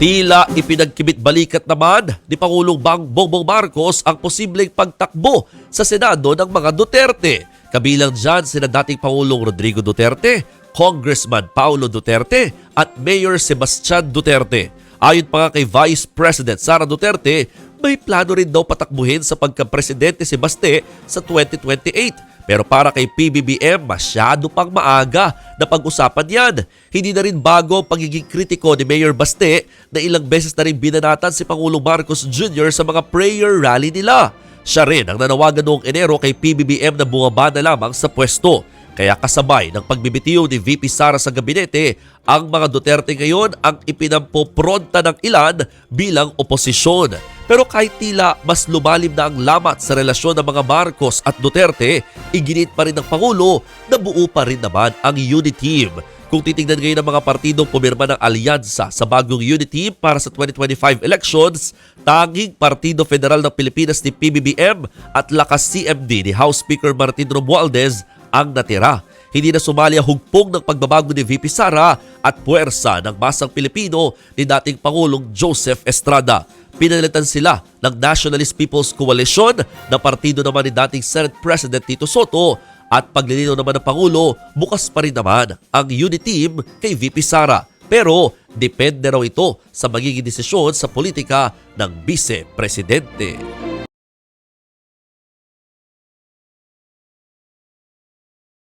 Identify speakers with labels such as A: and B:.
A: Tila ipinagkibit-balikat naman ni Pangulong Bongbong Marcos ang posibleng pagtakbo sa Senado ng mga Duterte. Kabilang dyan sina dating Pangulong Rodrigo Duterte, Congressman Paulo Duterte at Mayor Sebastian Duterte. Ayon pa nga kay Vice President Sara Duterte, may plano rin daw patakbuhin sa pagka-presidente si Baste sa 2028. Pero para kay PBBM, masyado pang maaga na pag-usapan yan. Hindi na rin bago ang pagiging kritiko ni Mayor Baste na ilang beses na rin binanatan si Pangulong Marcos Jr. sa mga prayer rally nila. Siya rin ang nanawagan noong Enero kay PBBM na bumaba na lamang sa pwesto. Kaya kasabay ng pagbibitiw ni VP Sara sa gabinete, ang mga Duterte ngayon ang ipinampopronta ng ilan bilang oposisyon. Pero kahit tila mas lumalim na ang lamat sa relasyon ng mga Marcos at Duterte, iginit pa rin ng Pangulo na buo pa rin naman ang unity team. Kung titingnan ngayon ng mga partidong pumirma ng alyansa sa bagong unity team para sa 2025 elections, tanging Partido Federal ng Pilipinas ni PBBM at lakas CMD ni House Speaker Martin Romualdez ang natira. Hindi na sumali ang hugpong ng pagbabago ni VP Sara at puwersa ng masang Pilipino ni dating Pangulong Joseph Estrada. Pinalitan sila ng Nationalist People's Coalition na partido naman ni dating Senate President Tito Soto at paglilinaw naman ng Pangulo, bukas pa rin naman ang unity team kay VP Sara. Pero depende raw ito sa magiging desisyon sa politika ng Vice Presidente.